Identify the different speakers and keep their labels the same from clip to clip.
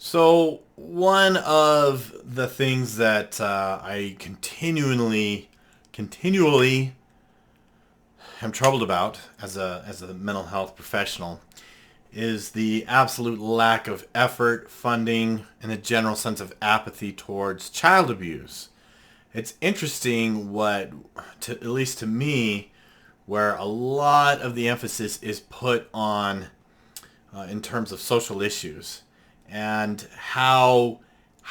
Speaker 1: So one of the things that I continually am troubled about as a mental health professional is the absolute lack of effort, funding, and a general sense of apathy towards child abuse. It's interesting at least to me, where a lot of the emphasis is put on in terms of social issues and how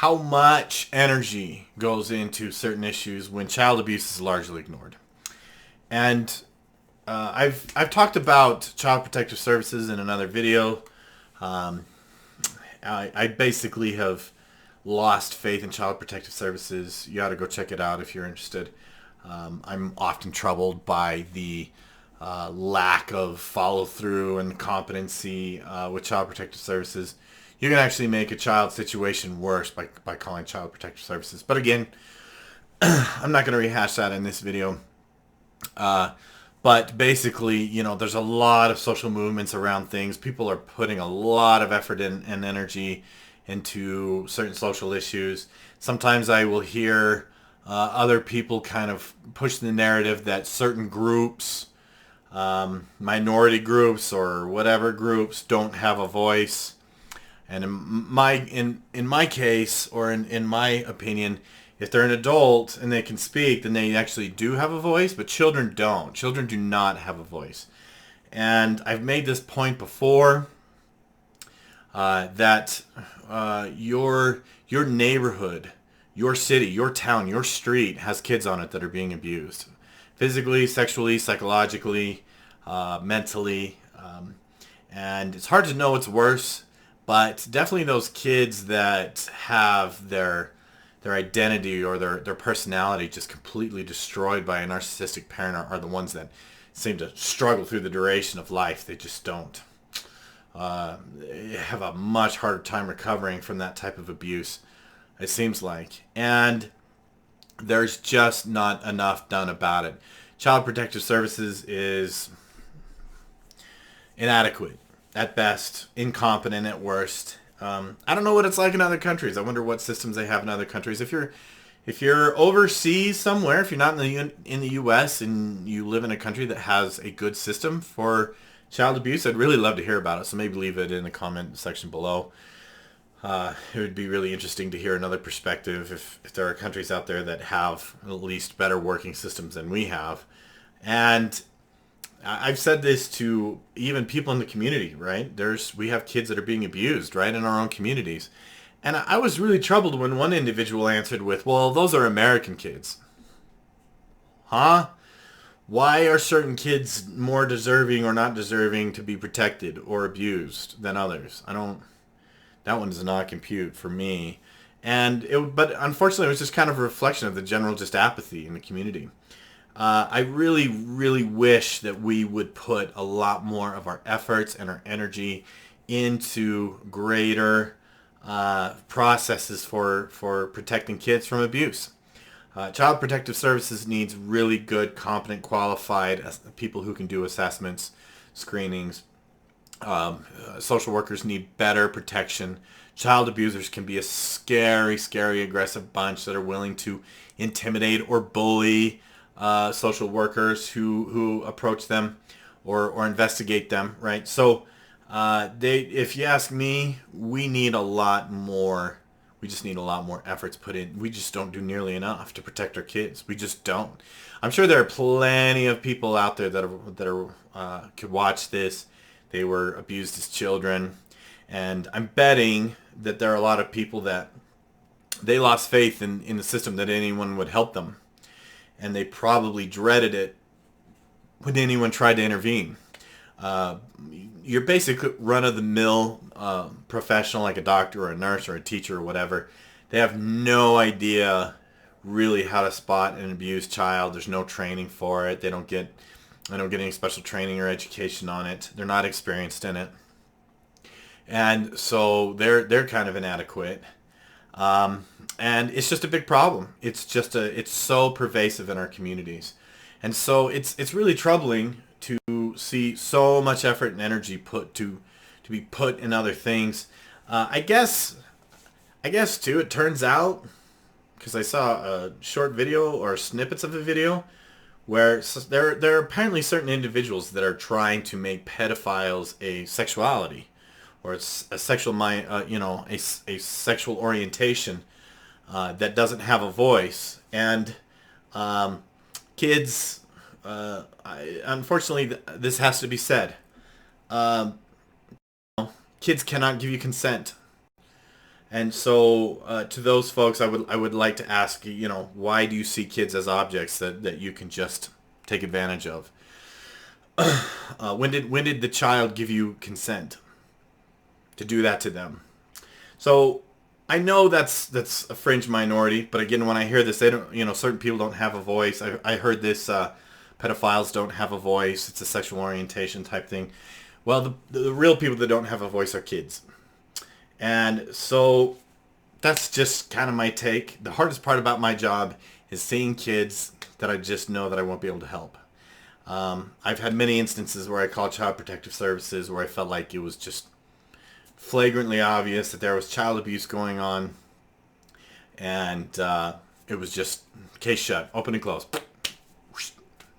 Speaker 1: much energy goes into certain issues when child abuse is largely ignored. And I've talked about Child Protective Services in another video. Um, I basically have lost faith in Child Protective Services. You ought to go check it out if you're interested. I'm often troubled by the lack of follow through and competency with Child Protective Services. You can actually make a child situation worse by calling Child Protective Services. But again, I'm not going to rehash that in this video. Uh, but basically, there's a lot of social movements around things. People are putting a lot of effort and energy into certain social issues. Sometimes I will hear other people kind of push the narrative that certain groups, minority groups or whatever groups, don't have a voice. And in my case, or in my opinion, if they're an adult and they can speak, then they actually do have a voice, but children don't. Children do not have a voice. And I've made this point before that your neighborhood, your city, your town, your street has kids on it that are being abused. Physically, sexually, psychologically, mentally. And it's hard to know what's worse, but definitely those kids that have their identity or their personality just completely destroyed by a narcissistic parent are the ones that seem to struggle through the duration of life. They just don't have a much harder time recovering from that type of abuse, it seems like. And there's just not enough done about it. Child Protective Services is inadequate at best, incompetent at worst. I don't know what it's like in other countries. I wonder what systems they have in other countries. If you're overseas somewhere, if you're not in the U.S. and you live in a country that has a good system for child abuse, I'd really love to hear about it. So maybe leave it in the comment section below. It would be really interesting to hear another perspective if there are countries out there that have at least better working systems than we have. And I've said this to even people in the community, right? We have kids that are being abused, right, in our own communities. And I was really troubled when one individual answered with, well, those are American kids. Huh? Why are certain kids more deserving or not deserving to be protected or abused than others? That one does not compute for me. But unfortunately, it was just kind of a reflection of the general just apathy in the community. I really, really wish that we would put a lot more of our efforts and our energy into greater processes for protecting kids from abuse. Child Protective Services needs really good, competent, qualified people who can do assessments, screenings. Social workers need better protection. Child abusers can be a scary, scary, aggressive bunch that are willing to intimidate or bully social workers who approach them or investigate them, right? So if you ask me, we need a lot more. We just need a lot more efforts put in. We just don't do nearly enough to protect our kids. We just don't. I'm sure there are plenty of people out there that could watch this. They were abused as children, and I'm betting that there are a lot of people that they lost faith in the system that anyone would help them, and they probably dreaded it when anyone tried to intervene. Your basic run-of-the-mill professional like a doctor or a nurse or a teacher or whatever, they have no idea really how to spot an abused child. There's no training for it. They don't get any special training or education on it. They're not experienced in it. And so they're kind of inadequate. And it's just a big problem. It's so pervasive in our communities. And so it's really troubling to see so much effort and energy to be put in other things. I guess I guess too, it turns out, because I saw a short video or snippets of a video where there are apparently certain individuals that are trying to make pedophiles a sexuality, or it's a sexual mind, a sexual orientation that doesn't have a voice. And kids, unfortunately, this has to be said. Um, Kids cannot give you consent. And so, to those folks, I would like to ask, why do you see kids as objects that you can just take advantage of? When did the child give you consent to do that to them? So I know that's a fringe minority, but again, when I hear this, they don't, certain people don't have a voice. I heard this, pedophiles don't have a voice. It's a sexual orientation type thing. Well, the real people that don't have a voice are kids. And so that's just kind of my take. The hardest part about my job is seeing kids that I just know that I won't be able to help. I've had many instances where I called Child Protective Services where I felt like it was just flagrantly obvious that there was child abuse going on, and it was just case shut, open and close,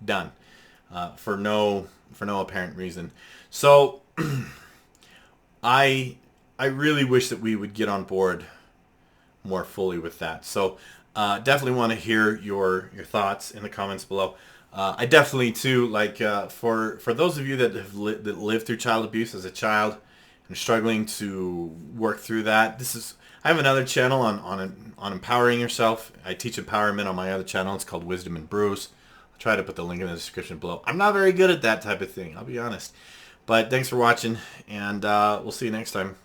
Speaker 1: done, for no apparent reason. So I really wish that we would get on board more fully with that. So definitely want to hear your thoughts in the comments below. I definitely too for those of you that have that lived through child abuse as a child and struggling to work through that. I have another channel on empowering yourself. I teach empowerment on my other channel. It's called Wisdom and Brews. I'll try to put the link in the description below. I'm not very good at that type of thing, I'll be honest. But thanks for watching, and we'll see you next time.